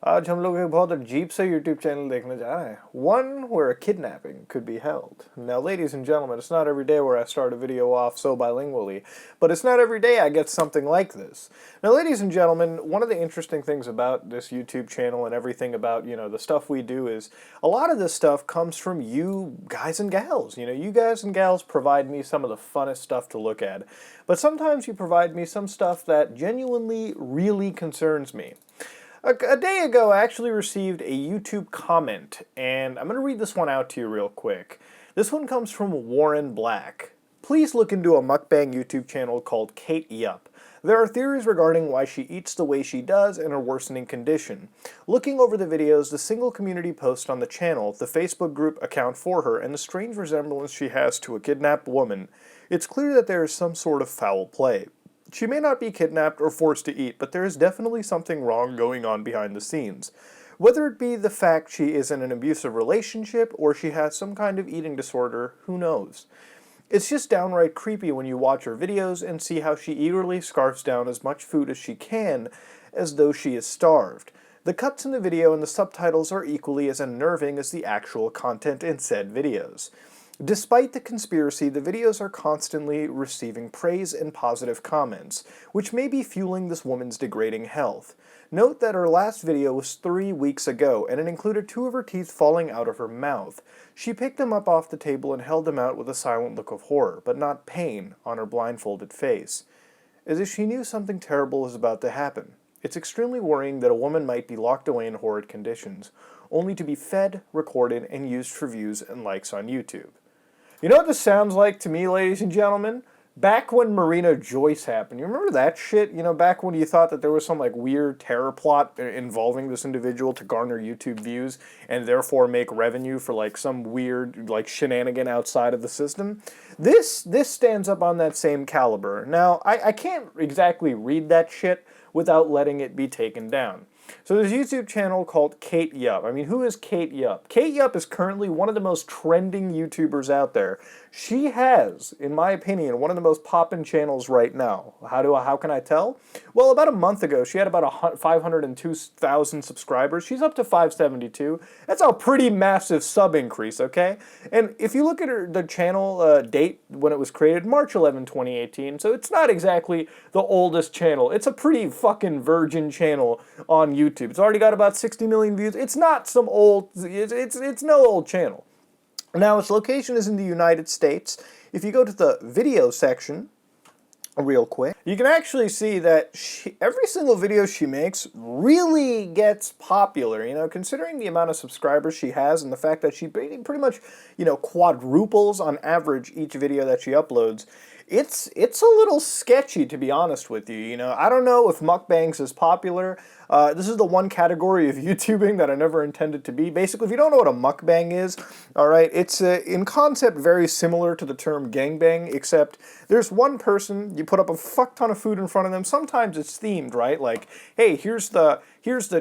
आज हम लोग एक बहुत अजीब सा YouTube channel देखने जा रहे हैं. One where a kidnapping could be held. Now, ladies and gentlemen, it's not every day where I start a video off so bilingually, but it's not every day I get something like this. Now, ladies and gentlemen, one of the interesting things about this YouTube channel and everything about, the stuff we do is a lot of this stuff comes from you guys and gals. You guys and gals provide me some of the funnest stuff to look at, but sometimes you provide me some stuff that genuinely really concerns me. A day ago, I actually received a YouTube comment, and I'm going to read this one out to you real quick. This one comes from Warren Black. Please look into a mukbang YouTube channel called Kate Yup. There are theories regarding why she eats the way she does and her worsening condition. Looking over the videos, the single community post on the channel, the Facebook group account for her, and the strange resemblance she has to a kidnapped woman, it's clear that there is some sort of foul play. She may not be kidnapped or forced to eat, but there is definitely something wrong going on behind the scenes. Whether it be the fact she is in an abusive relationship or she has some kind of eating disorder, who knows? It's just downright creepy when you watch her videos and see how she eagerly scarfs down as much food as she can, as though she is starved. The cuts in the video and the subtitles are equally as unnerving as the actual content in said videos. Despite the conspiracy, the videos are constantly receiving praise and positive comments, which may be fueling this woman's degrading health. Note that her last video was 3 weeks ago, and it included 2 of her teeth falling out of her mouth. She picked them up off the table and held them out with a silent look of horror, but not pain, on her blindfolded face, as if she knew something terrible was about to happen. It's extremely worrying that a woman might be locked away in horrid conditions, only to be fed, recorded, and used for views and likes on YouTube. You know what this sounds like to me, ladies and gentlemen? Back when Marina Joyce happened, you remember that shit? Back when you thought that there was some, weird terror plot involving this individual to garner YouTube views and therefore make revenue for, some weird, shenanigan outside of the system? This stands up on that same caliber. Now, I can't exactly read that shit without letting it be taken down. So there's a YouTube channel called Kate Yup. I mean, who is Kate Yup? Kate Yup is currently one of the most trending YouTubers out there. She has, in my opinion, one of the most poppin' channels right now. How can I tell? Well, about a month ago, she had about 502,000 subscribers. She's up to 572. That's a pretty massive sub increase, okay? And if you look at the channel date when it was created, March 11, 2018, so it's not exactly the oldest channel. It's a pretty fucking virgin channel on YouTube. It's already got about 60 million views. It's not some old, it's no old channel. Now, its location is in the United States. If you go to the video section, real quick, you can actually see that every single video she makes really gets popular, considering the amount of subscribers she has and the fact that she pretty much, quadruples on average each video that she uploads. It's a little sketchy, to be honest with you. I don't know if mukbangs is popular. This is the one category of YouTubing that I never intended to be. Basically, if you don't know what a mukbang is, all right, it's in concept very similar to the term gangbang, except there's one person, you put up a fuck ton of food in front of them. Sometimes it's themed, right? Like, hey, here's the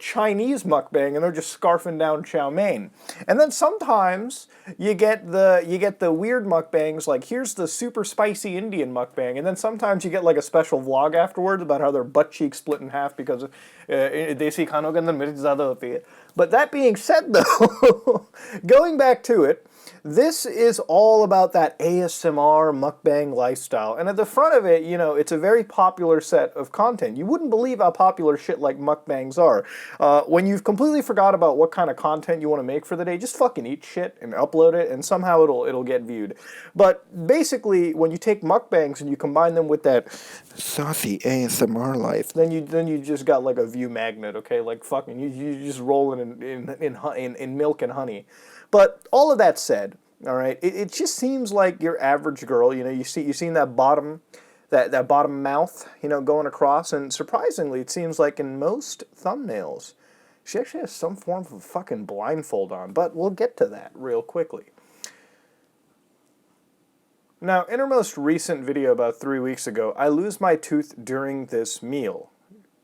Chinese mukbang, and they're just scarfing down chow mein. And then sometimes you get the weird mukbangs, like here's the super spicy Indian mukbang, and then sometimes you get a special vlog afterwards about how their butt cheeks split in half because of desi khanon ke andar mirch zyada hoti hai. But that being said, though, going back to it, this is all about that ASMR mukbang lifestyle. And at the front of it, it's a very popular set of content. You wouldn't believe how popular shit like mukbangs are. When you've completely forgot about what kind of content you want to make for the day, just fucking eat shit and upload it, and somehow it'll get viewed. But basically, when you take mukbangs and you combine them with that saucy ASMR life, then you just got a view magnet, okay? Fucking you just rolling in milk and honey. But all of that said, all right, it just seems like your average girl. You've seen that bottom mouth, going across, and surprisingly, it seems like in most thumbnails, she actually has some form of a fucking blindfold on. But we'll get to that real quickly. Now, in her most recent video about 3 weeks ago, I lose my tooth during this meal.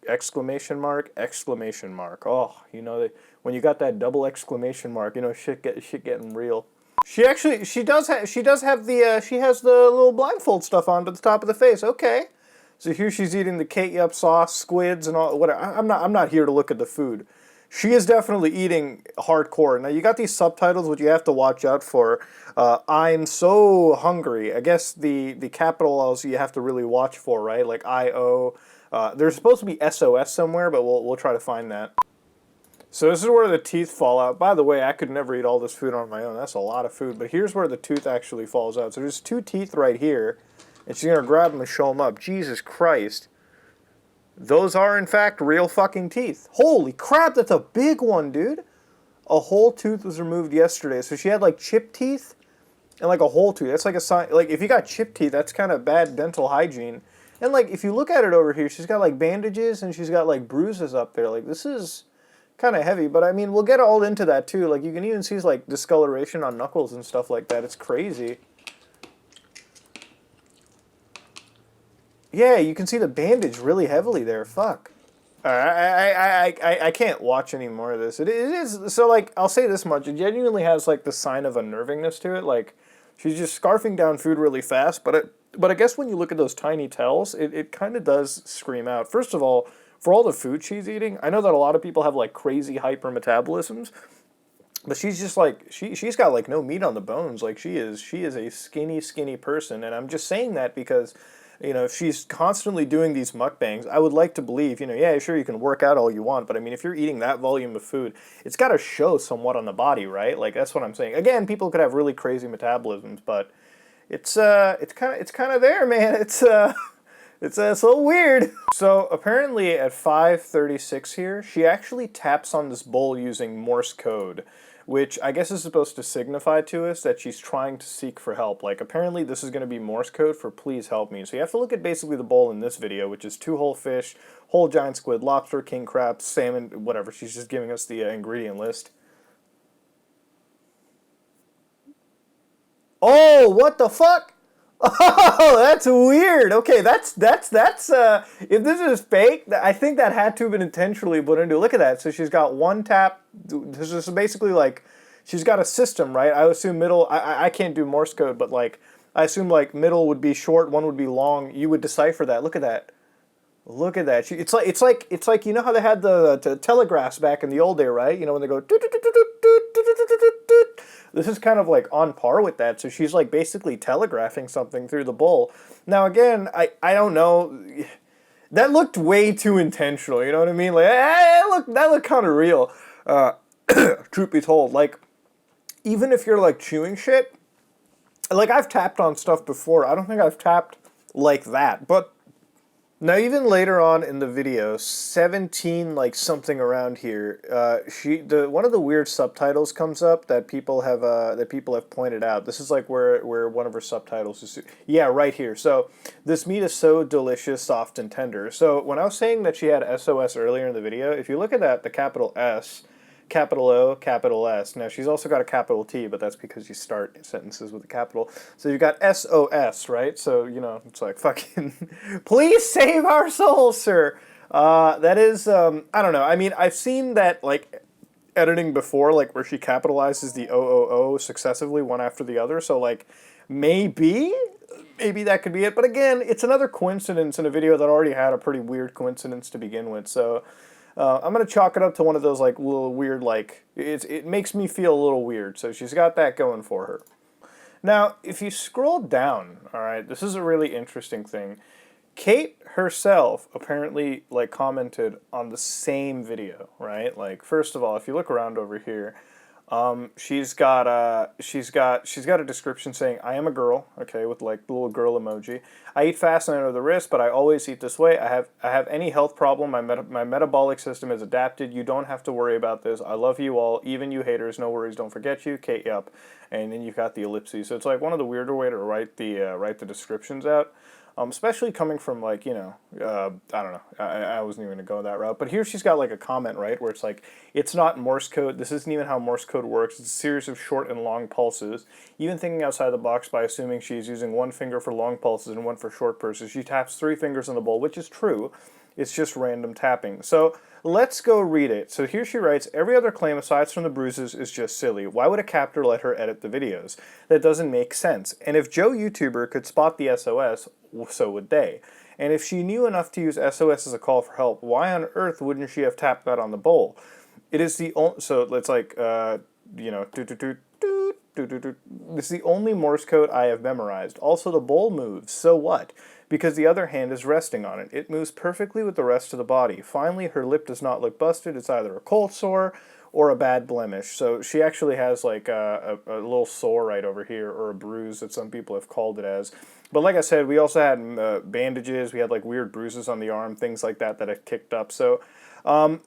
Exclamation mark, exclamation mark. Oh, when you got that double exclamation mark, shit getting real. She has the little blindfold stuff on to the top of the face. Okay. So here she's eating the Kate Yup sauce, squids, and all. Whatever. I'm not here to look at the food. she is definitely eating hardcore. Now you got these subtitles, which you have to watch out for. I'm so hungry. I guess the capital L's you have to really watch for, right? Like I-O. There's supposed to be SOS somewhere, but we'll try to find that. So this is where the teeth fall out. By the way, I could never eat all this food on my own. That's a lot of food. But here's where the tooth actually falls out. So there's 2 teeth right here, and she's going to grab them and show them up. Jesus Christ. Those are, in fact, real fucking teeth. Holy crap, that's a big one, dude. A whole tooth was removed yesterday. So she had, like, chipped teeth and, like, a whole tooth. That's like a sign. Like, if you got chipped teeth, that's kind of bad dental hygiene. And, like, if you look at it over here, she's got, like, bandages and she's got, like, bruises up there. Like, this is kind of heavy, but I mean, we'll get all into that too. Like, you can even see like discoloration on knuckles and stuff like that. It's crazy. Yeah, you can see the bandage really heavily there. Fuck. I can't watch any more of this. It is so, like, I'll say this much: it genuinely has like the sign of unnervingness to it. Like, she's just scarfing down food really fast, but I guess when you look at those tiny tells, it kind of does scream out. First of all, for all the food she's eating, I know that a lot of people have like crazy hyper metabolisms, but she's just like she's got like no meat on the bones. Like, she is a skinny person, and I'm just saying that because, you know, if she's constantly doing these mukbangs, I would like to believe, you know, yeah, sure, you can work out all you want, but I mean, if you're eating that volume of food, it's got to show somewhat on the body, right? Like, that's what I'm saying. Again, people could have really crazy metabolisms, but it's kind of there, man. It's a little weird. So apparently at 5:36 here, she actually taps on this bowl using Morse code, which I guess is supposed to signify to us that she's trying to seek for help. Like, apparently this is going to be Morse code for please help me. So you have to look at basically the bowl in this video, which is 2 whole fish, whole giant squid, lobster, king crab, salmon, whatever. She's just giving us the ingredient list. Oh, what the fuck? Oh, that's weird. Okay, that's if this is fake, I think that had to have been intentionally put into. Look at that. So she's got 1 tap. This is basically like she's got a system, right? I assume middle. I can't do Morse code, but like I assume like middle would be short, 1 would be long. You would decipher that. Look at that. Look at that. It's like you know how they had the telegraphs back in the old day, right? You know when they go. This is kind of like on par with that. So she's like basically telegraphing something through the bowl. Now again, I don't know. That looked way too intentional. You know what I mean? Like, that looked kind of real. Truth be told, like, even if you're like chewing shit, like, I've tapped on stuff before. I don't think I've tapped like that, but. Now, even later on in the video, 17 like something around here, one of the weird subtitles comes up that people have pointed out. This is like where one of her subtitles is. Yeah, right here. So this meat is so delicious, soft and tender. So when I was saying that she had SOS earlier in the video, if you look at that, the capital S, capital O, capital S. Now, she's also got a capital T, but that's because you start sentences with a capital. So you've got SOS, right? So, you know, it's like, fucking, please save our souls, sir. That is, I don't know. I mean, I've seen that, like, editing before, like, where she capitalizes the O successively, one after the other. So, like, maybe that could be it. But again, it's another coincidence in a video that already had a pretty weird coincidence to begin with. So I'm going to chalk it up to one of those like little weird, like, it makes me feel a little weird. So she's got that going for her. Now, if you scroll down, all right, this is a really interesting thing. Kate herself apparently like commented on the same video, right? Like, first of all, if you look around over here, she's got a description saying, "I am a girl," okay, with like the little girl emoji. "I eat fast and under the wrist, but I always eat this way. I have any health problem. My metabolic system is adapted. You don't have to worry about this. I love you all, even you haters. No worries. Don't forget you, Kate. Yup." And then you've got the ellipses. So it's like one of the weirder way to write the descriptions out. Especially coming from, like, you know, I don't know, I wasn't even going to go that route. But here she's got, like, a comment, right, where it's like, it's not Morse code. This isn't even how Morse code works. It's a series of short and long pulses. Even thinking outside the box by assuming she's using 1 finger for long pulses and 1 for short pulses. She taps 3 fingers on the bowl, which is true. It's just random tapping. So let's go read it. So here she writes, "Every other claim aside from the bruises is just silly. Why would a captor let her edit the videos? That doesn't make sense. And if Joe YouTuber could spot the SOS, so would they. And if she knew enough to use SOS as a call for help, why on earth wouldn't she have tapped that on the bowl?" It is the only, so it's like, you know, this is the only Morse code I have memorized. Also, the bowl moves. So what? Because the other hand is resting on it. It moves perfectly with the rest of the body. Finally, her lip does not look busted. It's either a cold sore or a bad blemish. So she actually has like a little sore right over here, or a bruise that some people have called it as. But like I said, we also had bandages. We had like weird bruises on the arm, things like that that had kicked up. So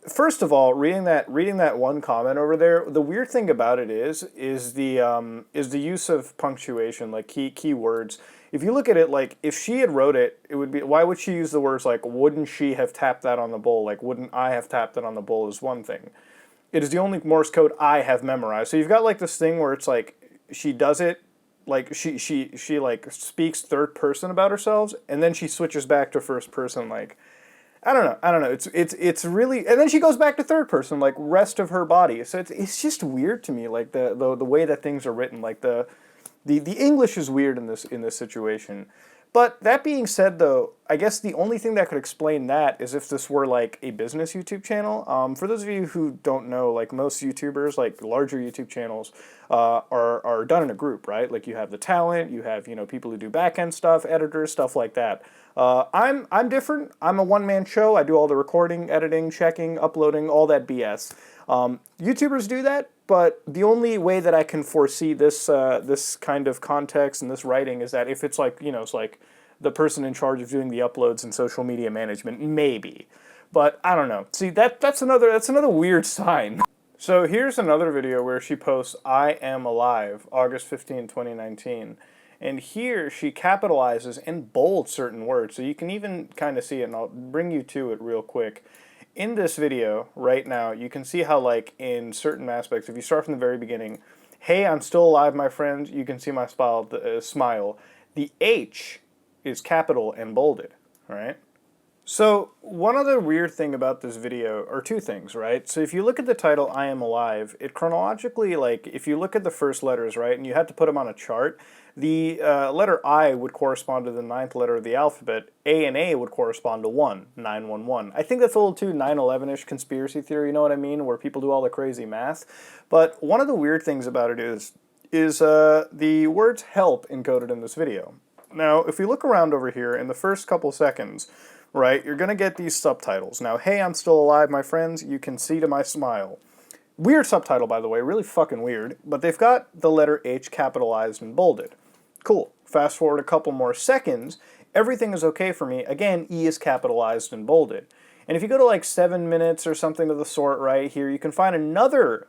first of all, reading that one comment over there, the weird thing about it is the use of punctuation, like key words. If you look at it, like if she had wrote it, it would be, why would she use the words like, wouldn't she have tapped that on the bowl? Like, wouldn't I have tapped it on the bowl is one thing. It is the only Morse code I have memorized. So you've got like this thing where it's like she does it, like she like speaks third person about herself, and then she switches back to first person. Like, I don't know. It's really, and then she goes back to third person, like rest of her body. So it's just weird to me, like the way that things are written, like the English is weird in this situation. But that being said, though, I guess the only thing that could explain that is if this were like a business YouTube channel. For those of you who don't know, like most YouTubers, like larger YouTube channels, are done in a group, right? Like you have the talent, you have people who do back end stuff, editors, stuff like that. I'm different. I'm a one-man show. I do all the recording, editing, checking, uploading, all that BS. YouTubers do that, but the only way that I can foresee this this kind of context and this writing is that if it's like, it's like the person in charge of doing the uploads and social media management, maybe. But I don't know. See, that's another weird sign. So here's another video where she posts, "I am alive, August 15, 2019. And here she capitalizes and bolds certain words. So you can even kind of see it, and I'll bring you to it real quick. In this video, right now, you can see how, like, in certain aspects, if you start from the very beginning, "Hey, I'm still alive, my friend," you can see my smile. The H is capital and bolded, all right? So one other weird thing about this video, or two things, right? So if you look at the title, "I am alive," it chronologically, like, if you look at the first letters, right, and you had to put them on a chart, the letter I would correspond to the 9th letter of the alphabet. A and A would correspond to 1, 911. I think that's a little too 9/11-ish conspiracy theory, you know what I mean, where people do all the crazy math. But one of the weird things about it is the words "help" encoded in this video. Now, if we look around over here in the first couple seconds, right, you're going to get these subtitles. Now, "Hey, I'm still alive, my friends, you can see to my smile." Weird subtitle, by the way, really fucking weird, but they've got the letter H capitalized and bolded. Cool. Fast forward a couple more seconds, everything is okay for me. Again, E is capitalized and bolded. And if you go to like 7 minutes or something of the sort right here, you can find another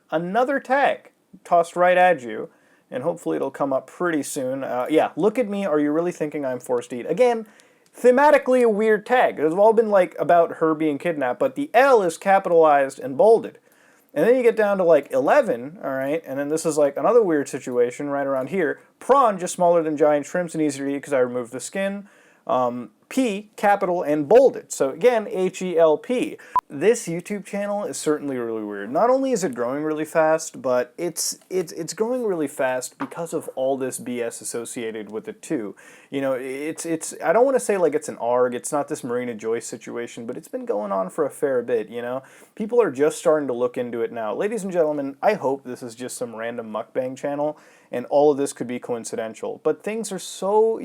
tag tossed right at you, and hopefully it'll come up pretty soon. Yeah, "Look at me, are you really thinking I'm forced to eat?" Again, thematically a weird tag. It's all been like about her being kidnapped, but the L is capitalized and bolded. And then you get down to like 11, all right, and then this is like another weird situation right around here. "Prawn, just smaller than giant shrimps and easier to eat because I removed the skin." P, capital and bolded. So again, HELP. This YouTube channel is certainly really weird. Not only is it growing really fast, but it's growing really fast because of all this BS associated with it too. I don't want to say like it's an ARG, it's not this Marina Joyce situation, but it's been going on for a fair bit, People are just starting to look into it now. Ladies and gentlemen, I hope this is just some random mukbang channel and all of this could be coincidental. But things are so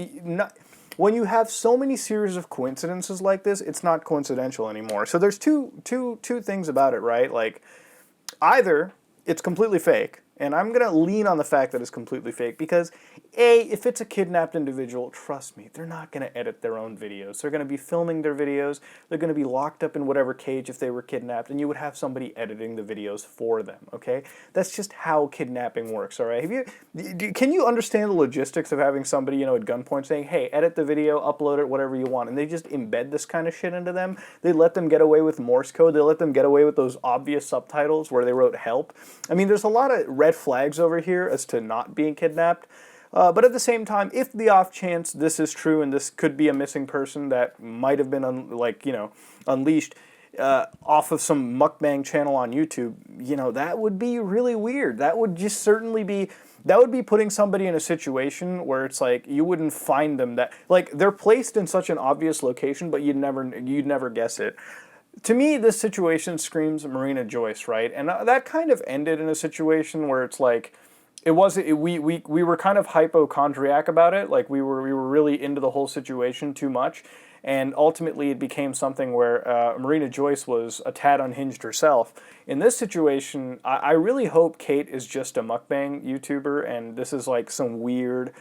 when you have so many series of coincidences like this, it's not coincidental anymore. So there's two things about it, right? Like, either it's completely fake, and I'm going to lean on the fact that it's completely fake because, A, if it's a kidnapped individual, trust me, they're not going to edit their own videos. They're going to be filming their videos. They're going to be locked up in whatever cage if they were kidnapped, and you would have somebody editing the videos for them, okay? That's just how kidnapping works, all right? Can you understand the logistics of having somebody, at gunpoint saying, "Hey, edit the video, upload it, whatever you want," and they just embed this kind of shit into them? They let them get away with Morse code. They let them get away with those obvious subtitles where they wrote "help." I mean, there's a lot of red flags over here as to not being kidnapped. But at the same time, if the off chance this is true and this could be a missing person that might have been unleashed off of some mukbang channel on YouTube, that would be really weird. That would just certainly be, that would be putting somebody in a situation where it's like you wouldn't find them, that like they're placed in such an obvious location, but you'd never guess it. To me, this situation screams Marina Joyce, right? And that kind of ended in a situation where it's like, we were kind of hypochondriac about it. Like we were really into the whole situation too much, and ultimately it became something where Marina Joyce was a tad unhinged herself. In this situation, I really hope Kate is just a mukbang YouTuber, and this is like some weird,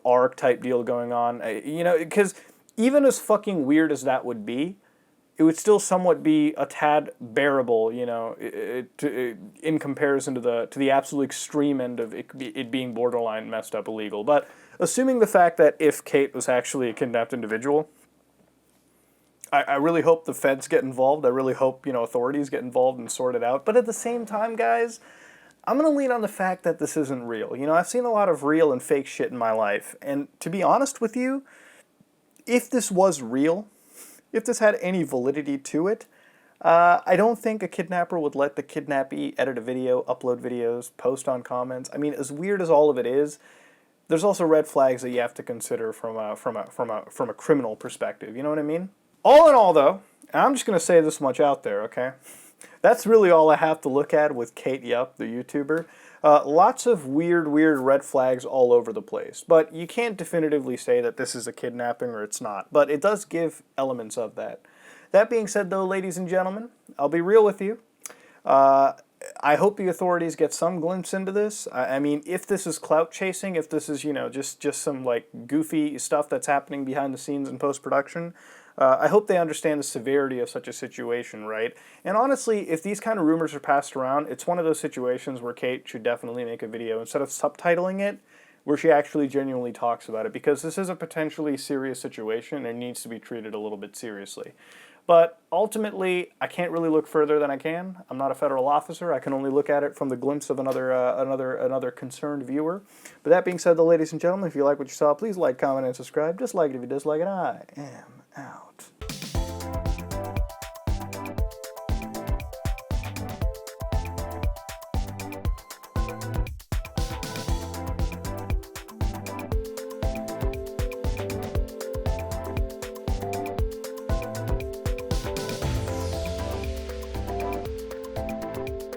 arc type deal going on. Because even as fucking weird as that would be, it would still somewhat be a tad bearable, in comparison to the absolute extreme end of it being borderline messed up illegal. But assuming the fact that if Kate was actually a kidnapped individual, I really hope the feds get involved. I really hope, authorities get involved and sort it out. But at the same time, guys, I'm going to lean on the fact that this isn't real. I've seen a lot of real and fake shit in my life. And to be honest with you, if this was real, if this had any validity to it, I don't think a kidnapper would let the kidnappee edit a video, upload videos, post on comments. I mean, as weird as all of it is, there's also red flags that you have to consider from a criminal perspective. You know what I mean? All in all, though, I'm just going to say this much out there, okay? That's really all I have to look at with Kate Yup, the YouTuber. Lots of weird red flags all over the place. But you can't definitively say that this is a kidnapping or it's not. But it does give elements of that. That being said, though, ladies and gentlemen, I'll be real with you. I hope the authorities get some glimpse into this. I mean, if this is clout chasing, if this is, just some, like, goofy stuff that's happening behind the scenes in post-production, I hope they understand the severity of such a situation, right? And honestly, if these kind of rumors are passed around, it's one of those situations where Kate should definitely make a video, instead of subtitling it, where she actually genuinely talks about it, because this is a potentially serious situation and needs to be treated a little bit seriously. But ultimately, I can't really look further than I can. I'm not a federal officer. I can only look at it from the glimpse of another concerned viewer. But that being said, though, ladies and gentlemen, if you like what you saw, please like, comment, and subscribe. Dislike it if you dislike it. I am